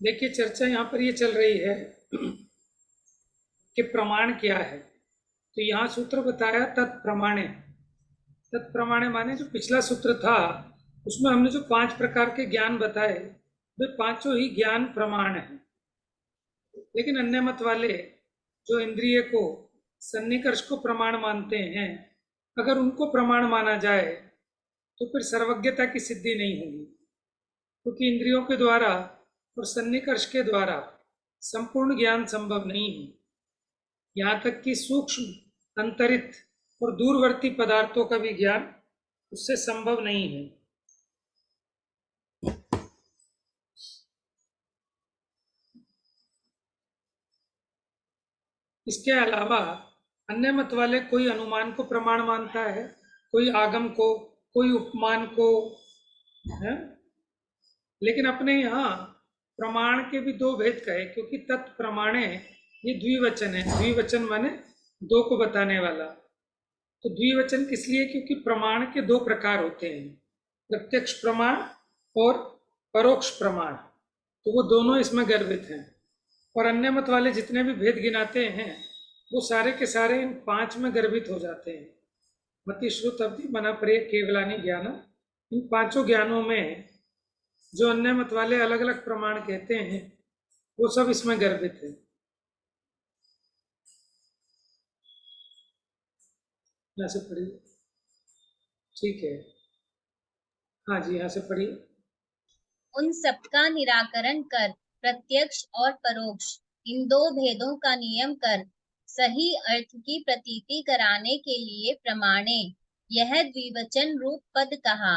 देखिए, चर्चा यहाँ पर ये चल रही है कि प्रमाण क्या है। तो यहाँ सूत्र बताया तत्प्रमाणे। तत्प्रमाणे माने जो पिछला सूत्र था उसमें हमने जो 5 प्रकार के ज्ञान बताए, वे पांचों ही ज्ञान प्रमाण हैं। लेकिन अन्य मत वाले जो इंद्रिय को सन्निकर्ष को प्रमाण मानते हैं, अगर उनको प्रमाण माना जाए तो फिर सर्वज्ञता की सिद्धि नहीं होगी, क्योंकि इंद्रियों के द्वारा और सन्निकर्ष के द्वारा संपूर्ण ज्ञान संभव नहीं है। यहाँ तक कि सूक्ष्म, अंतरित और दूरवर्ती पदार्थों का भी ज्ञान उससे संभव नहीं है। इसके अलावा अन्य मत वाले कोई अनुमान को प्रमाण मानता है, कोई आगम को, कोई उपमान को है। लेकिन अपने यहाँ प्रमाण के भी दो भेद कहे, क्योंकि तत्प्रमाणे ये द्विवचन है। द्विवचन माने दो को बताने वाला। तो द्विवचन किस लिए? क्योंकि प्रमाण के दो प्रकार होते हैं, प्रत्यक्ष प्रमाण और परोक्ष प्रमाण। तो वो दोनों इसमें गर्भित हैं। और अन्य मत वाले जितने भी भेद गिनाते हैं वो सारे के सारे इन 5 में गर्भित हो जाते हैं। मति श्रुत अवधि मना प्रिय केवलानी ज्ञान, इन पांचों ज्ञानों में जो अन्य मत वाले अलग अलग प्रमाण कहते हैं वो सब इसमें गर्भित है। यहाँ से पढ़िए। ठीक है, हाँ जी, यहाँ से पढ़िए। उन सबका निराकरण कर प्रत्यक्ष और परोक्ष इन दो भेदों का नियम कर सही अर्थ की प्रतीति कराने के लिए प्रमाणे यह द्विवचन रूप पद कहा।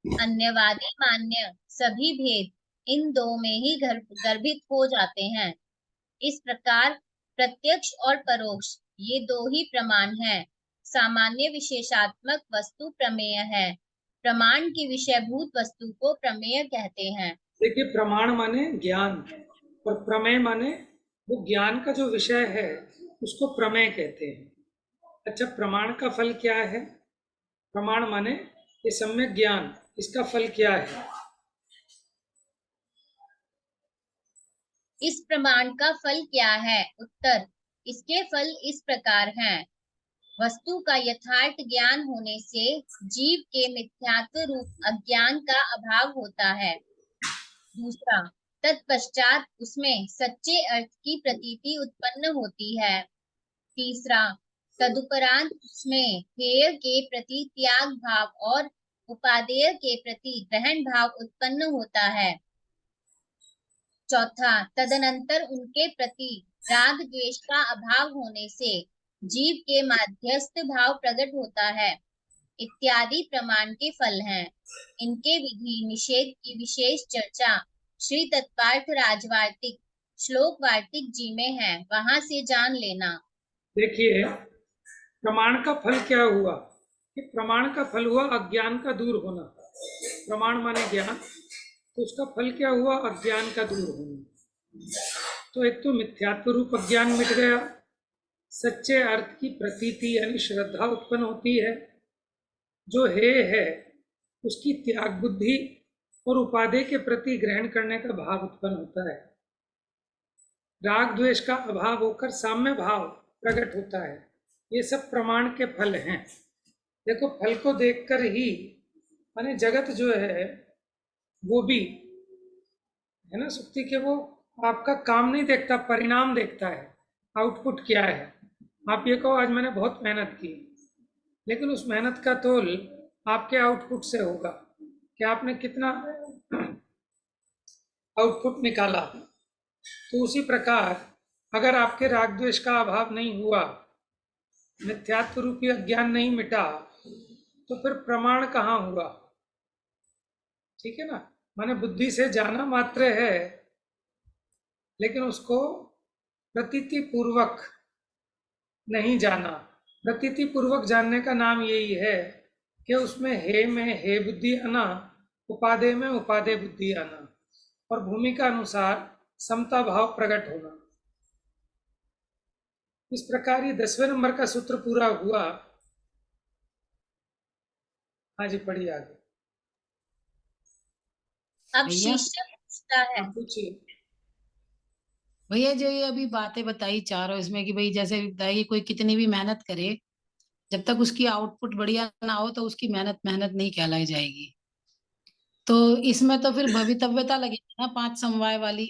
अन्यवादी मान्य सभी भेद इन दो में ही गर्भित हो जाते हैं। इस प्रकार प्रत्यक्ष और परोक्ष ये दो ही प्रमाण हैं। सामान्य विशेषात्मक वस्तु प्रमेय है। प्रमाण की विषयभूत वस्तु को प्रमेय कहते हैं। देखिए, प्रमाण माने ज्ञान और प्रमेय माने वो ज्ञान का जो विषय है उसको प्रमेय कहते हैं। अच्छा, प्रमाण का फल क्या है? प्रमाण माने ये सम्यक ज्ञान, इसका फल क्या है? इस प्रमाण का फल क्या है? उत्तर, इसके फल इस प्रकार हैं। वस्तु का यथार्थ ज्ञान होने से जीव के मिथ्यात्व रूप अज्ञान का अभाव होता है। दूसरा, तत्पश्चात उसमें सच्चे अर्थ की प्रतीति उत्पन्न होती है। तीसरा, तदुपरांत उसमें हेय के प्रति त्याग भाव और उपादेय के प्रति ग्रहण भाव उत्पन्न होता है। चौथा, तदनंतर उनके प्रति राग द्वेष का अभाव होने से जीव के माध्यस्थ भाव प्रकट होता है। इत्यादि प्रमाण के फल हैं। इनके विधि निषेध की विशेष चर्चा श्री तत्पार्थ राजवार्तिक श्लोक वार्तिक जी में है, वहां से जान लेना। देखिए, प्रमाण का फल क्या हुआ? कि प्रमाण का फल हुआ अज्ञान का दूर होना। प्रमाण माने ज्ञान, तो उसका फल क्या हुआ? अज्ञान का दूर होना। तो एक तो मिथ्यात्व रूप अज्ञान मिट गया, सच्चे अर्थ की प्रतीति यानी श्रद्धा उत्पन्न होती है। जो है उसकी त्याग बुद्धि और उपादेय के प्रति ग्रहण करने का भाव उत्पन्न होता है। राग द्वेष का अभाव होकर साम्य भाव प्रकट होता है। ये सब प्रमाण के फल हैं। देखो, फल को देखकर ही माने जगत जो है वो भी है ना, सुक्ति के वो आपका काम नहीं देखता, परिणाम देखता है, आउटपुट क्या है। आप ये कहो आज मैंने बहुत मेहनत की, लेकिन उस मेहनत का तोल आपके आउटपुट से होगा कि आपने कितना आउटपुट निकाला। तो उसी प्रकार अगर आपके राग द्वेष का अभाव नहीं हुआ, मिथ्यात्व रूपी अज्ञान नहीं मिटा, तो फिर प्रमाण कहाँ हुआ? ठीक है ना। माने बुद्धि से जाना मात्र है, लेकिन उसको प्रतीति पूर्वक नहीं जाना। प्रतीति पूर्वक जानने का नाम यही है कि उसमें हे में हे बुद्धि आना, उपादेय में उपादेय बुद्धि आना और भूमिका अनुसार समता भाव प्रकट होना। इस प्रकार ये 10वें नंबर का सूत्र पूरा हुआ। हाँ जी, पढ़िए आगे। अब भैया शिष्य पूछता है। हाँ, पूछिए। भैया जो ये अभी बातें बताई चारों इसमें कि भाई जैसे बताइए कोई कितनी भी मेहनत करे, जब तक उसकी आउटपुट बढ़िया ना हो तो उसकी मेहनत मेहनत नहीं कहलाई जाएगी। तो इसमें तो फिर भवितव्यता लगेगी ना, पांच समवाय वाली।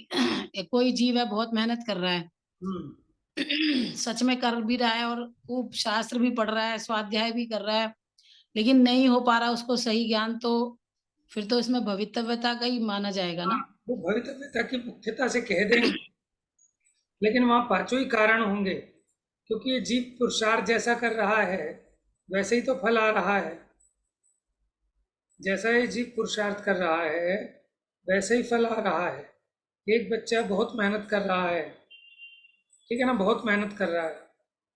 कोई जीव है बहुत मेहनत कर रहा है, हम्म। सच में कर भी रहा है और खूब शास्त्र भी पढ़ रहा है, स्वाध्याय भी कर रहा है, लेकिन नहीं हो पा रहा उसको सही ज्ञान, तो फिर तो इसमें भवितव्यता का ही माना जाएगा हाँ, ना। वो भवितव्यता की मुख्यता से कह देंगे, लेकिन वहाँ पांचों ही कारण होंगे, क्योंकि ये जीव पुरुषार्थ जैसा कर रहा है वैसे ही तो फल आ रहा है। जैसा ये जीव पुरुषार्थ कर रहा है वैसे ही फल आ रहा है। एक बच्चा बहुत मेहनत कर रहा है, ठीक है ना, बहुत मेहनत कर रहा है,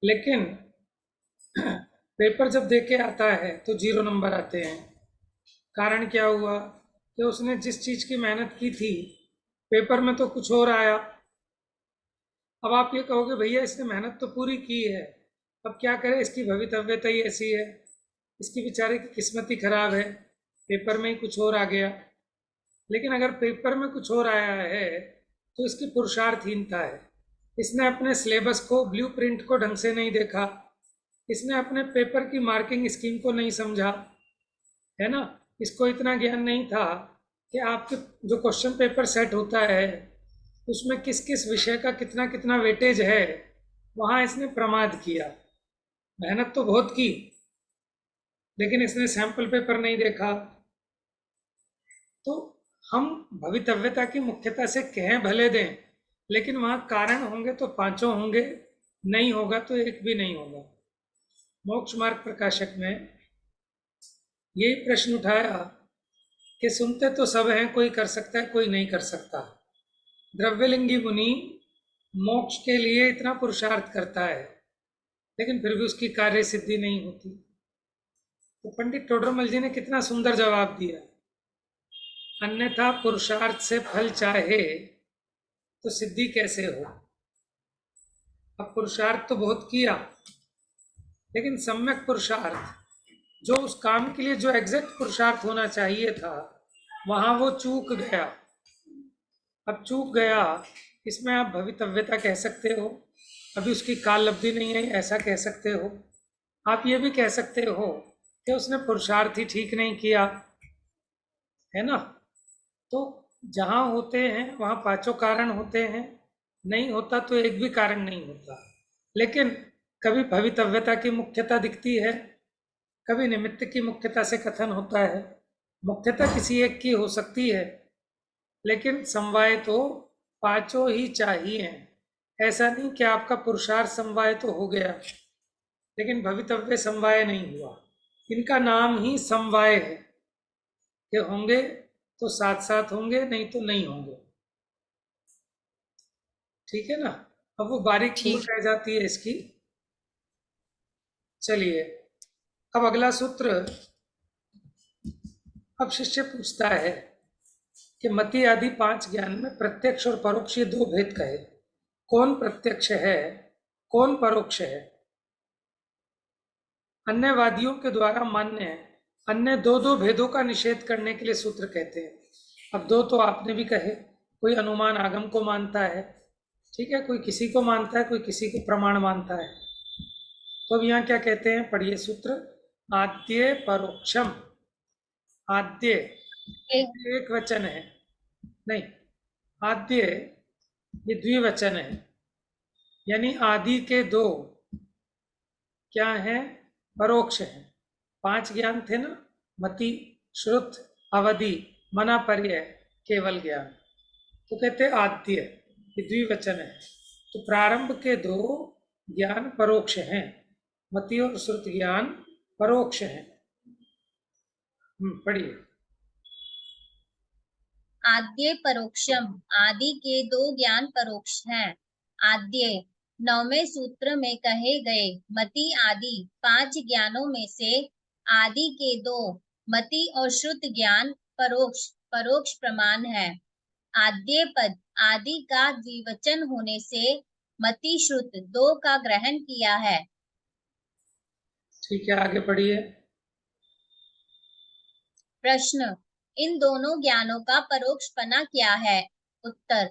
लेकिन पेपर जब दे के आता है तो 0 नंबर आते हैं। कारण क्या हुआ कि उसने जिस चीज़ की मेहनत की थी पेपर में तो कुछ और आया। अब आप ये कहोगे भैया इसने मेहनत तो पूरी की है, अब क्या करे, इसकी भवितव्यता ही ऐसी है, इसकी बेचारे की किस्मत ही खराब है, पेपर में ही कुछ और आ गया। लेकिन अगर पेपर में कुछ और आया है तो इसकी पुरुषार्थहीनता है। इसने अपने सिलेबस को, ब्लूप्रिंट को ढंग से नहीं देखा, इसने अपने पेपर की मार्किंग स्कीम को नहीं समझा, है ना। इसको इतना ज्ञान नहीं था कि आपके जो क्वेश्चन पेपर सेट होता है उसमें किस किस विषय का कितना कितना वेटेज है, वहाँ इसने प्रमाद किया। मेहनत तो बहुत की, लेकिन इसने सैंपल पेपर नहीं देखा। तो हम भवितव्यता की मुख्यता से कहें भले दें, लेकिन वहाँ कारण होंगे तो पांचों होंगे, नहीं होगा तो एक भी नहीं होगा। मोक्ष मार्ग प्रकाशक में यही प्रश्न उठाया कि सुनते तो सब हैं, कोई कर सकता है कोई नहीं कर सकता। द्रव्यलिंगी मुनि मोक्ष के लिए इतना पुरुषार्थ करता है, लेकिन फिर भी उसकी कार्य सिद्धि नहीं होती। तो पंडित टोडरमल जी ने कितना सुंदर जवाब दिया, अन्यथा पुरुषार्थ से फल चाहे तो सिद्धि कैसे हो। अब पुरुषार्थ तो बहुत किया, लेकिन सम्यक पुरुषार्थ जो उस काम के लिए जो एग्जैक्ट पुरुषार्थ होना चाहिए था वहां वो चूक गया। अब चूक गया, इसमें आप भवितव्यता कह सकते हो, अभी उसकी काल लब्धि नहीं है ऐसा कह सकते हो। आप ये भी कह सकते हो कि उसने पुरुषार्थ ही ठीक नहीं किया, है ना। तो जहाँ होते हैं वहाँ पांचों कारण होते हैं, नहीं होता तो एक भी कारण नहीं होता। लेकिन कभी भवितव्यता की मुख्यता दिखती है, कभी निमित्त की मुख्यता से कथन होता है। मुख्यता किसी एक की हो सकती है, लेकिन समवाय तो पांचों ही चाहिए। ऐसा नहीं कि आपका पुरुषार्थ समवाय तो हो गया लेकिन भवितव्य समवाय नहीं हुआ। इनका नाम ही समवाय है कि होंगे तो साथ साथ होंगे, नहीं तो नहीं होंगे। ठीक है ना। अब वो बारीक पूर्ण ठीक। रह जाती है इसकी। चलिए, अब अगला सूत्र। अब शिष्य पूछता है कि मति आदि पांच ज्ञान में प्रत्यक्ष और परोक्ष ये दो भेद कहे, कौन प्रत्यक्ष है कौन परोक्ष है। अन्य वादियों के द्वारा मान्य अन्य दो दो भेदों का निषेध करने के लिए सूत्र कहते हैं। अब दो तो आपने भी कहे, कोई अनुमान आगम को मानता है, ठीक है, कोई किसी को मानता है, कोई किसी को प्रमाण मानता है। तो अब यहाँ क्या कहते हैं, पढ़िए सूत्र। आद्य परोक्षम। आद्य एक वचन है, नहीं, आद्य ये द्विवचन है, यानी आदि के दो क्या है, परोक्ष है। पांच ज्ञान थे ना, मति, श्रुत, अवधि, मना, पर्य, केवल ज्ञान। तो कहते आद्य ये द्विवचन है। तो प्रारंभ के दो ज्ञान परोक्ष हैं, मति और श्रुत ज्ञान परोक्ष हैं। पढ़िए। आद्य परोक्षम, आदि के दो ज्ञान परोक्ष हैं। आद्य 9वें सूत्र में कहे गए मति आदि पांच ज्ञानों में से आदि के दो, मति और श्रुत ज्ञान परोक्ष परोक्ष प्रमाण है। आद्य पद आदि का द्विवचन होने से मति श्रुत दो का ग्रहण किया है। ठीक है, आगे पढ़िए। प्रश्न, इन दोनों ज्ञानों का परोक्षपना क्या है। उत्तर,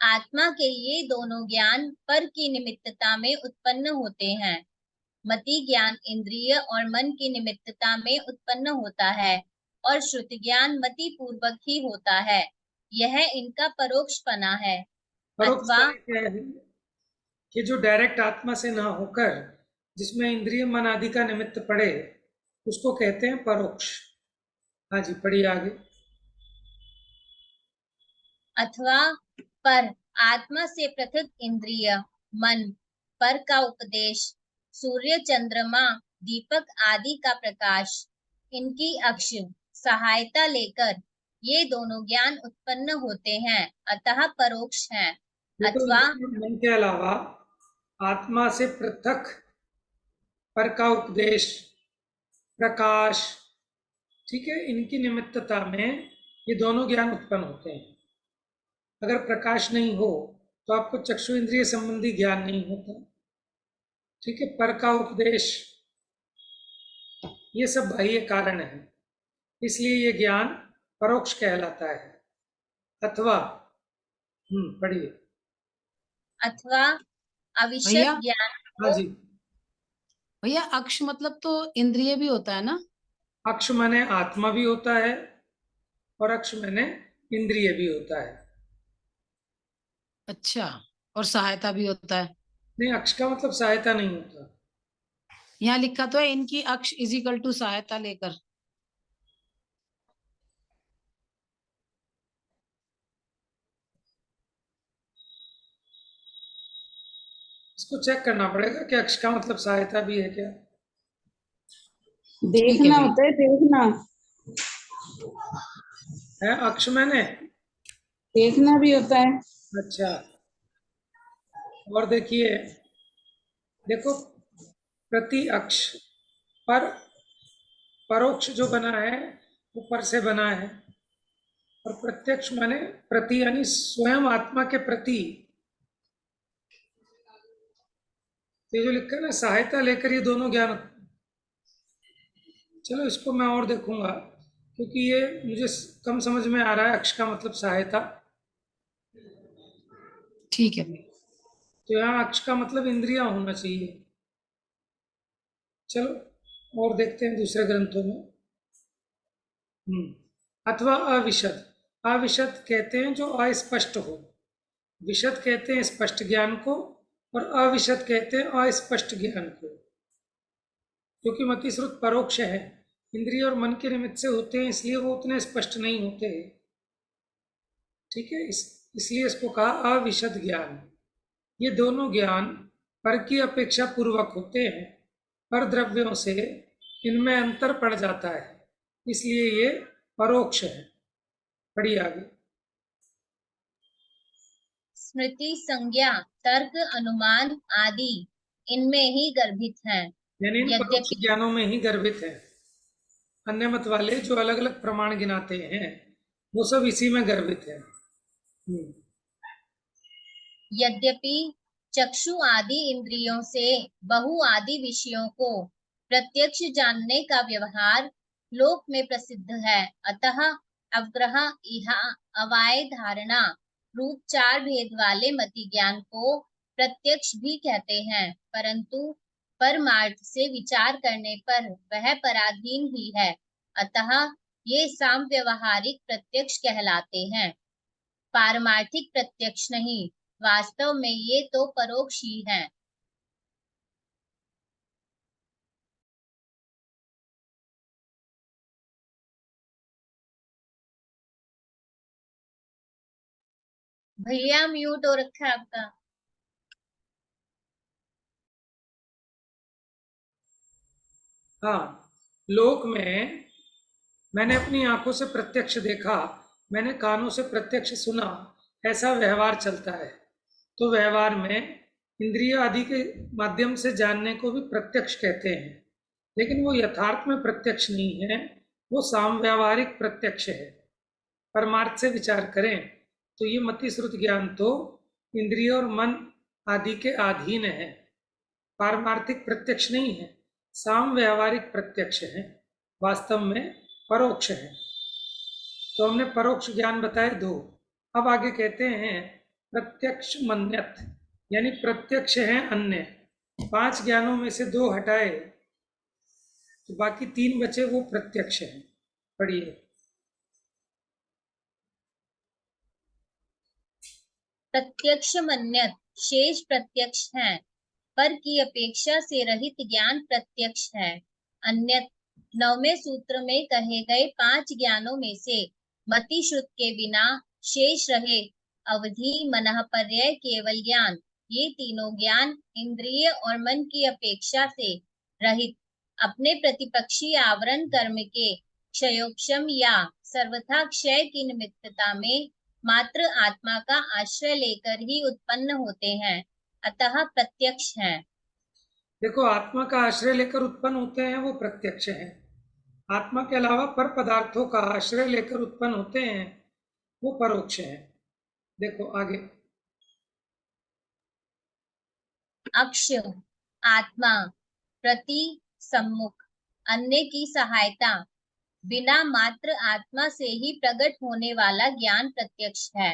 आत्मा के ये दोनों ज्ञान पर की निमित्तता में उत्पन्न होते हैं। मति ज्ञान इंद्रिय और मन की निमित्तता में उत्पन्न होता है और श्रुति ज्ञान मति पूर्वक ही होता है। यह इनका परोक्षपना है। परोक्ष अथवा माने क्या है कि जो डायरेक्ट आत्मा से ना होकर जिसमें इंद्रिय मन आदि का निमित्त पड़े उसको कहते हैं परोक्ष। हाँ जी, पढ़िए आगे। अथवा पर आत्मा से पृथक इंद्रिय मन पर का उपदेश, सूर्य चंद्रमा दीपक आदि का प्रकाश, इनकी अक्ष सहायता लेकर ये दोनों ज्ञान उत्पन्न होते हैं, अतः परोक्ष हैं। ये तो अथवा मन के अलावा आत्मा से पृथक पर का उपदेश, प्रकाश, ठीक है, इनकी निमित्तता में ये दोनों ज्ञान उत्पन्न होते हैं। अगर प्रकाश नहीं हो तो आपको चक्षु इंद्रिय संबंधी ज्ञान नहीं होता, ठीक है। पर का उपदेश, ये सब बाह्य कारण है, इसलिए ये ज्ञान परोक्ष कहलाता है। अथवा पढ़िए। अथवा अविशद भैया ज्ञान हाँ को जी। भैया अक्ष मतलब तो इंद्रिय भी होता है ना? अक्ष माने आत्मा भी होता है और अक्ष माने इंद्रिय भी होता है। अच्छा, और सहायता भी होता है? नहीं, अक्ष का मतलब सहायता नहीं होता। यहाँ लिखा तो है इनकी अक्ष इजिकल टू सहायता लेकर। इसको चेक करना पड़ेगा कि अक्ष का मतलब सहायता भी है क्या। ठीक है देखना भैया। होता है, देखना है अक्ष मैंने, देखना भी होता है। अच्छा। और देखिए, देखो, प्रति अक्ष पर, परोक्ष जो बना है वो पर से बना है, और प्रत्यक्ष माने प्रति यानी स्वयं आत्मा के प्रति। ये जो लिखा है ना, सहायता लेकर ये दोनों ज्ञान। चलो इसको मैं और देखूंगा क्योंकि ये मुझे कम समझ में आ रहा है, अक्ष का मतलब सहायता। ठीक है भैया। तो यहाँ अक्ष का मतलब इंद्रिया होना चाहिए। चलो और देखते हैं दूसरे ग्रंथों में। अथवा अविशद, अविशद कहते हैं जो अस्पष्ट हो, विशद कहते हैं स्पष्ट ज्ञान को, और अविशद कहते हैं अस्पष्ट ज्ञान को। क्योंकि मति श्रुत परोक्ष है, इंद्रिय और मन के निमित्त से होते हैं, इसलिए वो उतने स्पष्ट नहीं होते, ठीक है। इसलिए इसको कहा अविशद ज्ञान। ये दोनों ज्ञान पर की अपेक्षा पूर्वक होते हैं, पर द्रव्यों से इनमें अंतर पड़ जाता है, इसलिए ये परोक्ष है। पढ़िए आगे। स्मृति संज्ञा तर्क अनुमान आदि इनमें ही गर्भित हैं। यानी इन परोक्ष यद्यपि ज्ञानों में ही गर्भित है। अन्य मत वाले जो अलग अलग प्रमाण गिनाते हैं वो सब इसी में गर्भित है। यद्यपि चक्षु आदि इंद्रियों से बहु आदि विषयों को प्रत्यक्ष जानने का व्यवहार लोक में प्रसिद्ध है, अतः अवग्रह इहा अवाय धारणा रूप चार भेद वाले मति ज्ञान को प्रत्यक्ष भी कहते हैं, परंतु परमार्थ से विचार करने पर वह पराधीन ही है, अतः ये साम व्यवहारिक प्रत्यक्ष कहलाते हैं, पारमार्थिक प्रत्यक्ष नहीं। वास्तव में ये तो परोक्ष ही हैं। भैया म्यूट हो रखा है आपका। हाँ, लोक में मैंने अपनी आंखों से प्रत्यक्ष देखा, मैंने कानों से प्रत्यक्ष सुना, ऐसा व्यवहार चलता है। तो व्यवहार में इंद्रिय आदि के माध्यम से जानने को भी प्रत्यक्ष कहते हैं, लेकिन वो यथार्थ में प्रत्यक्ष नहीं है, वो साम व्यावहारिक प्रत्यक्ष है। परमार्थ से विचार करें तो ये मति श्रुत ज्ञान तो इंद्रिय और मन आदि के अधीन है, पारमार्थिक प्रत्यक्ष नहीं है, साम व्यावहारिक प्रत्यक्ष है, वास्तव में परोक्ष है। तो हमने परोक्ष ज्ञान बताए दो। अब आगे कहते हैं प्रत्यक्ष मन्यत, यानी प्रत्यक्ष है अन्य। 5 ज्ञानों में से 2 हटाए तो बाकी 3 बचे, वो प्रत्यक्ष हैं। पढ़िए। प्रत्यक्ष मन्यत शेष प्रत्यक्ष हैं, पर की अपेक्षा से रहित ज्ञान प्रत्यक्ष है। अन्यत 9वें सूत्र में कहे गए 5 ज्ञानों में से मति श्रुत के बिना शेष रहे अवधि, मनःपर्यय, केवल ज्ञान, ये तीनों ज्ञान इंद्रिय और मन की अपेक्षा से रहित अपने प्रतिपक्षी आवरण कर्म के क्षयोक्षम या सर्वथा क्षय की निमित्तता में मात्र आत्मा का आश्रय लेकर ही उत्पन्न होते हैं, अतः प्रत्यक्ष हैं। देखो, आत्मा का आश्रय लेकर उत्पन्न होते हैं, वो प्रत्यक्ष हैं। आत्मा के अलावा पर पदार्थों का आश्रय लेकर उत्पन्न होते हैं, वो परोक्ष हैं। देखो आगे। अक्ष आत्मा, प्रति सम्मुख, अन्य की सहायता, बिना मात्र आत्मा से ही प्रकट होने वाला ज्ञान प्रत्यक्ष है।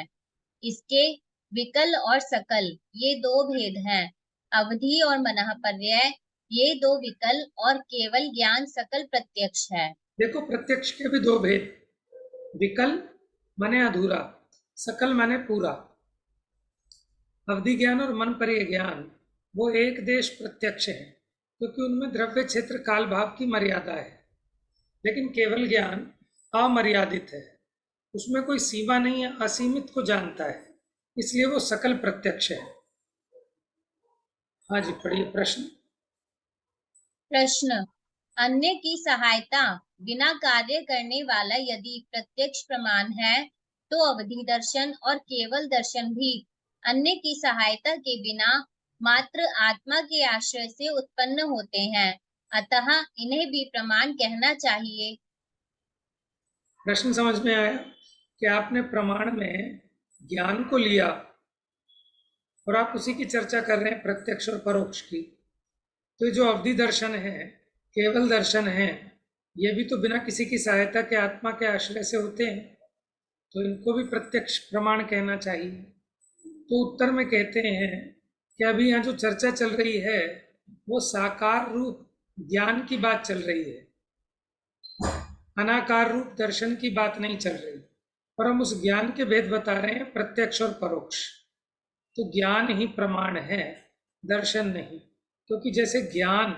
इसके विकल और सकल ये 2 भेद हैं। अवधि और मनःपर्यय ये 2 विकल और केवल ज्ञान सकल प्रत्यक्ष है। देखो, प्रत्यक्ष के भी 2 भेद, विकल माने अधूरा, सकल माने पूरा। अवधि ज्ञान और मन पर्य ज्ञान वो एक देश प्रत्यक्ष है, क्योंकि उनमें द्रव्य क्षेत्र काल भाव की मर्यादा है। लेकिन केवल ज्ञान अमर्यादित है, उसमें कोई सीमा नहीं है, असीमित को जानता है, इसलिए वो सकल प्रत्यक्ष है। हाँ जी, पढ़िए प्रश्न। प्रश्न, अन्य की सहायता बिना कार्य करने वाला यदि प्रत्यक्ष प्रमाण है, तो अवधि दर्शन और केवल दर्शन भी अन्य की सहायता के बिना मात्र आत्मा के आश्रय से उत्पन्न होते हैं, अतः इन्हें भी प्रमाण कहना चाहिए। प्रश्न समझ में आया कि आपने प्रमाण में ज्ञान को लिया और आप उसी की चर्चा कर रहे हैं, प्रत्यक्ष और परोक्ष की। तो जो अवधि दर्शन है, केवल दर्शन है, ये भी तो बिना किसी की सहायता के आत्मा के आश्रय से होते हैं, तो इनको भी प्रत्यक्ष प्रमाण कहना चाहिए। तो उत्तर में कहते हैं कि अभी यहाँ जो चर्चा चल रही है वो साकार रूप ज्ञान की बात चल रही है, अनाकार रूप दर्शन की बात नहीं चल रही। और हम उस ज्ञान के भेद बता रहे हैं, प्रत्यक्ष और परोक्ष। तो ज्ञान ही प्रमाण है, दर्शन नहीं। क्योंकि जैसे ज्ञान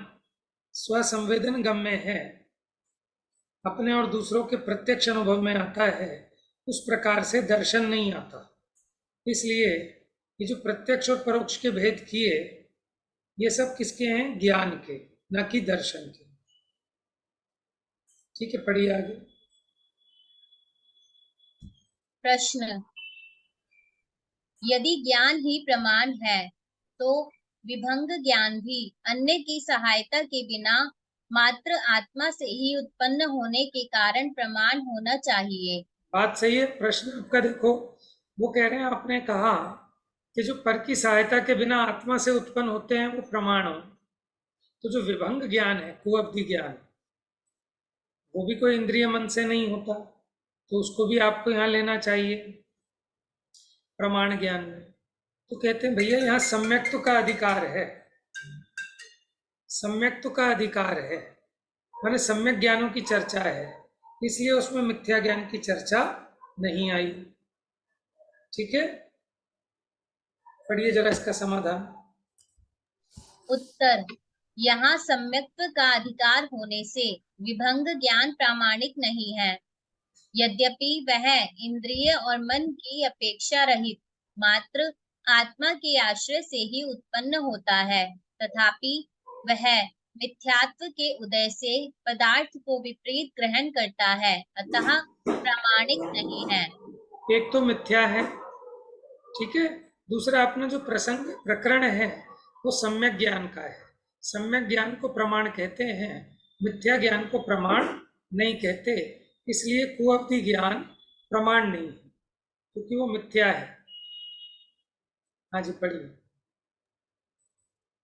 स्वसंवेदन गम्य है, अपने और दूसरों के प्रत्यक्ष अनुभव में आता है, उस प्रकार से दर्शन नहीं आता। इसलिए ये जो प्रत्यक्ष और परोक्ष के भेद किए, ये सब किसके हैं? ज्ञान के, न कि दर्शन के। ठीक है, पढ़िए आगे। प्रश्न, यदि ज्ञान ही प्रमाण है, तो विभंग ज्ञान भी अन्य की सहायता के बिना मात्र आत्मा से ही उत्पन्न होने के कारण प्रमाण होना चाहिए। बात सही है। प्रश्न आपका देखो, वो कह रहे हैं, आपने कहा कि जो पर की सहायता के बिना आत्मा से उत्पन्न होते हैं वो प्रमाण हो। तो जो विभंग ज्ञान है, कुअवधि ज्ञान, वो भी कोई इंद्रिय मन से नहीं होता, तो उसको भी आपको यहाँ लेना चाहिए प्रमाण ज्ञान में। तो कहते हैं भैया यहाँ सम्यक्त्व का अधिकार है, सम्यक्त्व का अधिकार है, माने सम्यक ज्ञानों की चर्चा है, इसलिए उसमें मिथ्या ज्ञान की चर्चा नहीं आई। ठीक है, पढ़िए जरा इसका समाधान। उत्तर, यहाँ सम्यक्त्व का अधिकार होने से विभंग ज्ञान प्रामाणिक नहीं है। यद्यपि वह इंद्रिय और मन की अपेक्षा रहित मात्र आत्मा के आश्रय से ही उत्पन्न होता है, तथापि वह मिथ्यात्व के उदय से पदार्थ को विपरीत ग्रहण करता है, अतः प्रामाणिक नहीं है। एक तो मिथ्या है, ठीक है। दूसरा अपना जो प्रकरण है वो सम्यक ज्ञान का है। सम्यक ज्ञान को प्रमाण कहते हैं, मिथ्या ज्ञान को प्रमाण नहीं कहते। इसलिए कुअवधि ज्ञान प्रमाण नहीं है, क्योंकि वो मिथ्या है। हाँ जी, पढ़िए।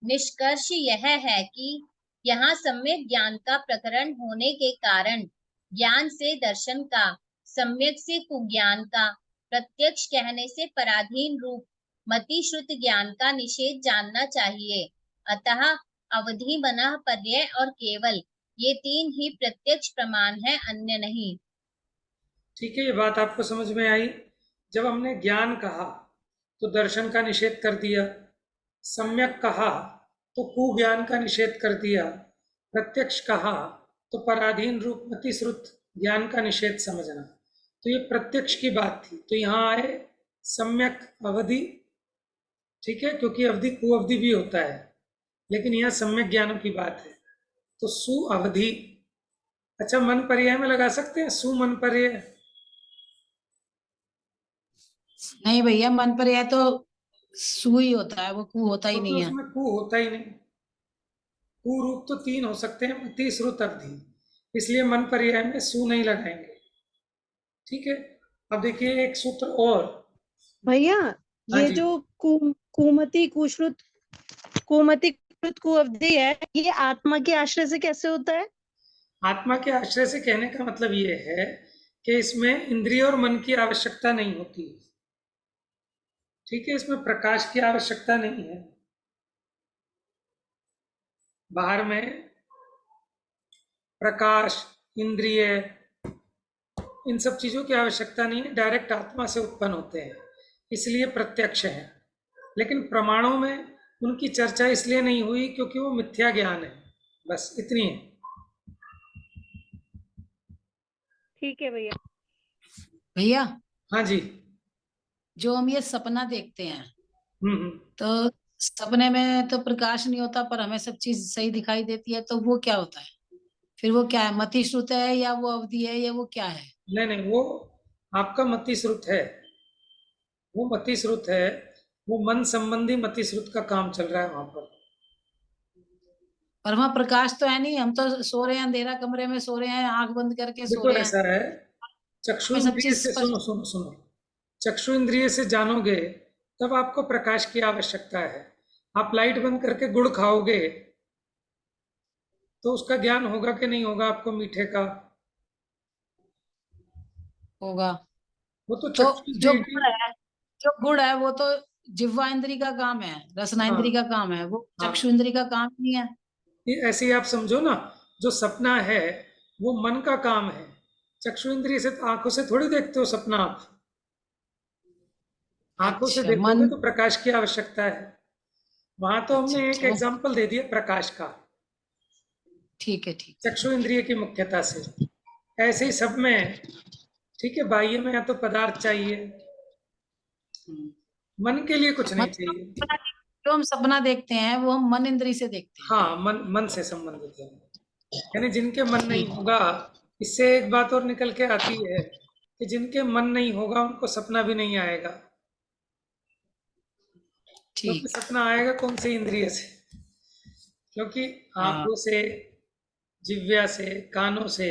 निष्कर्ष यह है कि यहाँ सम्यक ज्ञान का प्रकरण होने के कारण ज्ञान से दर्शन का, सम्यक से कुज्ञान का प्रत्यक्ष कहने से पराधीन रूप मति श्रुत ज्ञान का निषेध जानना चाहिए। अतः अवधि, मनः, पर्यय और केवल, ये तीन ही प्रत्यक्ष प्रमाण है, अन्य नहीं। ठीक है, ये बात आपको समझ में आई। जब हमने ज्ञान कहा तो दर्शन का निषेध कर दिया, सम्यक कहा तो कुज्ञान का निषेध कर दिया, प्रत्यक्ष कहा तो पराधीन रूप मति श्रुत ज्ञान का निषेध समझना। तो ये प्रत्यक्ष की बात थी। तो यहाँ आए सम्यक अवधि, ठीक है, क्योंकि अवधि कुअवधि भी होता है, लेकिन यहाँ सम्यक ज्ञानों की बात है। तो सु अवधि, अच्छा मन पर्याय में लगा सकते हैं, सु मन पर्याय। नहीं भैया, मन पर यह तो सु ही होता है, वो कु होता ही तो नहीं है। उसमें कु होता ही नहीं। कु रूप तो तीन हो सकते हैं, मति श्रुत अवधि, इसलिए मन पर्याय में सु नहीं लगाएंगे। ठीक है, अब देखिए एक सूत्र और। भैया हाँ ये जी, जो कुमति कुश्रुत कुअवधि है, ये आत्मा के आश्रय से कैसे होता है? आत्मा के आश्रय से कहने का मतलब ये है कि इसमें इंद्रिय और मन की आवश्यकता नहीं होती। ठीक है, इसमें प्रकाश की आवश्यकता नहीं है। बाहर में प्रकाश, इंद्रिय, इन सब चीजों की आवश्यकता नहीं है, डायरेक्ट आत्मा से उत्पन्न होते हैं, इसलिए प्रत्यक्ष है। लेकिन प्रमाणों में उनकी चर्चा इसलिए नहीं हुई क्योंकि वो मिथ्या ज्ञान है, बस इतनी है। ठीक है भैया। भैया हाँ जी। जो हम ये सपना देखते हैं, हम्म। तो सपने में तो प्रकाश नहीं होता पर हमें सब चीज सही दिखाई देती है, तो वो क्या होता है? फिर वो क्या है, मति श्रुत है या वो अवधि है या वो क्या है? नहीं नहीं, वो आपका मति श्रुत है, वो मति श्रुत है, वो मन संबंधी मति श्रुत का काम चल रहा है वहां पर। पर वहां प्रकाश तो है नहीं, हम तो सो रहे हैं, अंधेरा कमरे में सो रहे हैं, आंख बंद करके सो देखो रहे हैं, ऐसा है, चक्षु हमें सब इंद्रिय चीज से, सुनो सुनो सुनो, चक्षु इंद्रिय से जानोगे तब आपको प्रकाश की आवश्यकता है। आप लाइट बंद करके गुड़ खाओगे तो उसका ज्ञान होगा कि नहीं होगा आपको, मीठे का? होगा। वो तो तो चक्षु जो इंद्रिय गुड़ की। है, जो गुड़ है वो तो जिह्वा इंद्री का काम है, रसना इंद्री का हाँ काम है, वो हाँ, चक्षु इंद्री का काम नहीं है। ये ऐसे ही आप समझो ना, जो सपना है वो मन का काम है। चक्षु इंद्रिय से, आंखों से थोड़ी देखते हो सपना आप, आंखों से अच्छा देखोगे मन, तो प्रकाश की आवश्यकता है। वहां तो अच्छा हमने एक अच्छा वो, एग्जाम्पल दे दिया प्रकाश का, ठीक है ठीक। चक्षु इंद्रिय की मुख्यता से। ऐसे ही सब में, ठीक है, बाह्य में या तो पदार्थ चाहिए, हम्म। मन के लिए कुछ नहीं मतलब चाहिए। जो हम सपना देखते हैं वो हम मन इंद्री से देखते हैं। हाँ, मन मन से संबंधित है, यानी जिनके मन नहीं ठीक होगा। इससे एक बात और निकल के आती है कि जिनके मन नहीं होगा उनको सपना भी नहीं आएगा, क्योंकि ठीक। सपना आएगा कौन सी इंद्रिय से? क्योंकि हाँ आंखों से, जिव्या से, कानों से,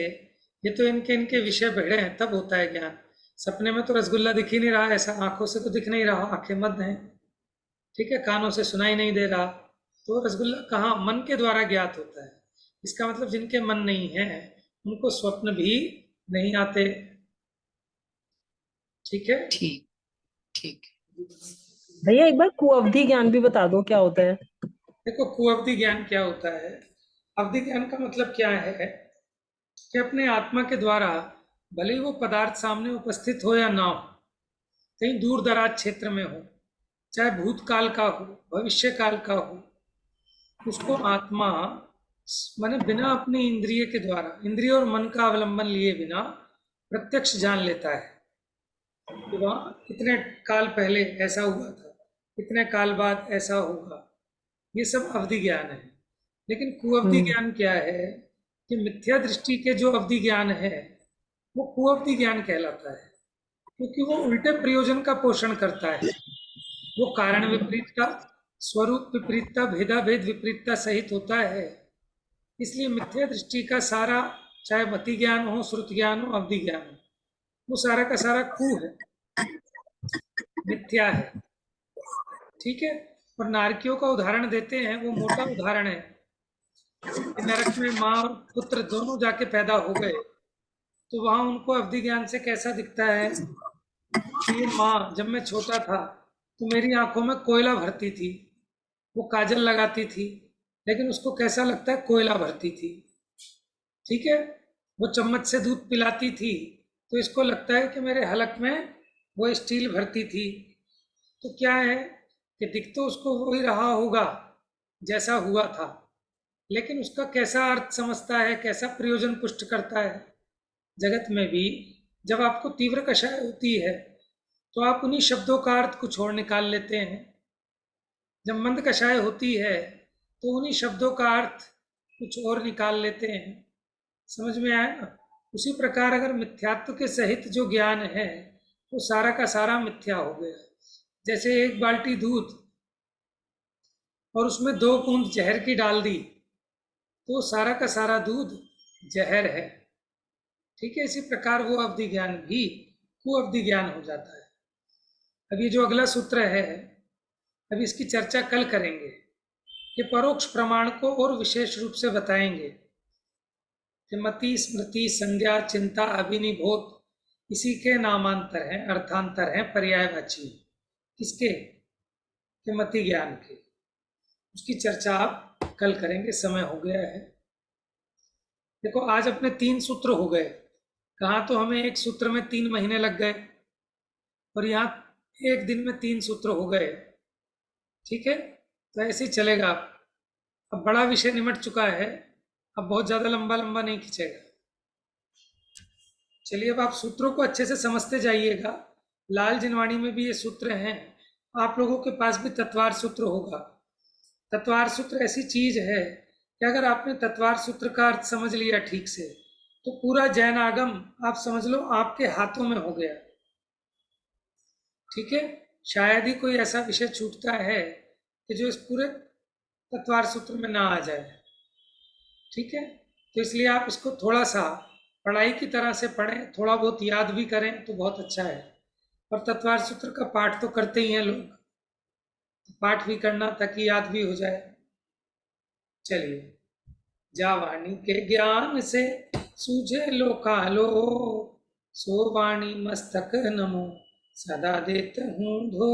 ये तो इनके इनके विषय भिड़े हैं, तब होता है ज्ञान। सपने में तो रसगुल्ला दिख ही नहीं रहा, ऐसा आंखों से तो दिख नहीं रहा, आंखें मद हैं, ठीक है, कानों से सुनाई नहीं दे रहा, तो रसगुल्ला कहाँ, मन के द्वारा ज्ञात होता है। इसका मतलब जिनके मन नहीं है उनको स्वप्न भी नहीं आते। ठीक है, ठीक ठीक। भैया एक बार कुअवधि ज्ञान भी बता दो, क्या होता है? देखो कुअवधि ज्ञान क्या होता है। अवधि ज्ञान का मतलब क्या है कि अपने आत्मा के द्वारा, भले ही वो पदार्थ सामने उपस्थित हो या ना हो, कहीं दूर दराज क्षेत्र में हो, चाहे भूतकाल का हो, भविष्य काल का हो, उसको आत्मा माने बिना अपनी इंद्रिय के द्वारा, इंद्रिय और मन का अवलंबन लिए बिना प्रत्यक्ष जान लेता है कि वहाँ इतने काल पहले ऐसा हुआ था, इतने काल बाद ऐसा होगा। ये सब अवधि ज्ञान है। लेकिन कुअवधि ज्ञान क्या है कि मिथ्या दृष्टि के जो अवधि ज्ञान है वो कुअवधि ज्ञान कहलाता है, क्योंकि वो उल्टे प्रयोजन का पोषण करता है। वो कारण विपरीतता, स्वरूप विपरीतता, भेदाभेद विपरीतता सहित होता है। इसलिए मिथ्या दृष्टि का सारा, चाहे मति ज्ञान हो, श्रुत ज्ञान हो, अवधि ज्ञान हो, वो सारा का सारा कू है, मिथ्या है। ठीक है, और नारकियों का उदाहरण देते हैं, वो मोटा उदाहरण है कि नरक में माँ और पुत्र दोनों जाके पैदा हो गए, तो वहां उनको अवधि ज्ञान से कैसा दिखता है कि ये माँ, जब मैं छोटा था तो मेरी आंखों में कोयला भरती थी, वो काजल लगाती थी, लेकिन उसको कैसा लगता है, कोयला भरती थी। ठीक है, वो चम्मच से दूध पिलाती थी तो इसको लगता है कि मेरे हलक में वो स्टील भरती थी। तो क्या है कि दिख तो उसको वही रहा होगा जैसा हुआ था, लेकिन उसका कैसा अर्थ समझता है, कैसा प्रयोजन पुष्ट करता है। जगत में भी जब आपको तीव्र कषाय होती है तो आप उन्हीं शब्दों का अर्थ कुछ और निकाल लेते हैं। जब मंद कषाय होती है तो उन्हीं शब्दों का अर्थ कुछ और निकाल लेते हैं। समझ में आया ना? उसी प्रकार अगर मिथ्यात्व के सहित जो ज्ञान है वो सारा का सारा मिथ्या हो गया। जैसे एक बाल्टी दूध और उसमें 2 बूंद जहर की डाल दी तो सारा का सारा दूध जहर है। ठीक है, इसी प्रकार वो अवधि ज्ञान भी कुअवधि ज्ञान हो जाता है। अब ये जो अगला सूत्र है, अब इसकी चर्चा कल करेंगे कि परोक्ष प्रमाण को और विशेष रूप से बताएंगे कि मति, स्मृति, संज्ञा, चिंता, अभिनिभोत इसी के नामांतर हैं, अर्थांतर हैं, पर्यायवाची। किसके? कि मति ज्ञान के। उसकी चर्चा आप कल करेंगे, समय हो गया है। देखो आज अपने 3 सूत्र हो गए। कहाँ तो हमें एक सूत्र में 3 महीने लग गए और यहाँ एक दिन में 3 सूत्र हो गए। ठीक है, तो ऐसे ही चलेगा। अब बड़ा विषय निमट चुका है, अब बहुत ज़्यादा लंबा लंबा नहीं खींचेगा। चलिए, अब आप सूत्रों को अच्छे से समझते जाइएगा। लाल जिनवाणी में भी ये सूत्र हैं, आप लोगों के पास भी तत्वार सूत्र होगा। तत्वार सूत्र ऐसी चीज है कि अगर आपने तत्वार सूत्र का अर्थ समझ लिया ठीक से तो पूरा जैन आगम आप समझ लो आपके हाथों में हो गया। ठीक है, शायद ही कोई ऐसा विषय छूटता है कि जो इस पूरे तत्वार सूत्र में ना आ जाए। ठीक है, तो इसलिए आप इसको थोड़ा सा पढ़ाई की तरह से पढ़ें, थोड़ा बहुत याद भी करें तो बहुत अच्छा है। और तत्वार सूत्र का पाठ तो करते ही हैं लोग, तो पाठ भी करना ताकि याद भी हो जाए। चलिए, जा वाणी के ज्ञान से सूझे लोकालो, सो वाणी मस्तक नमो सदा देत हूँ धो।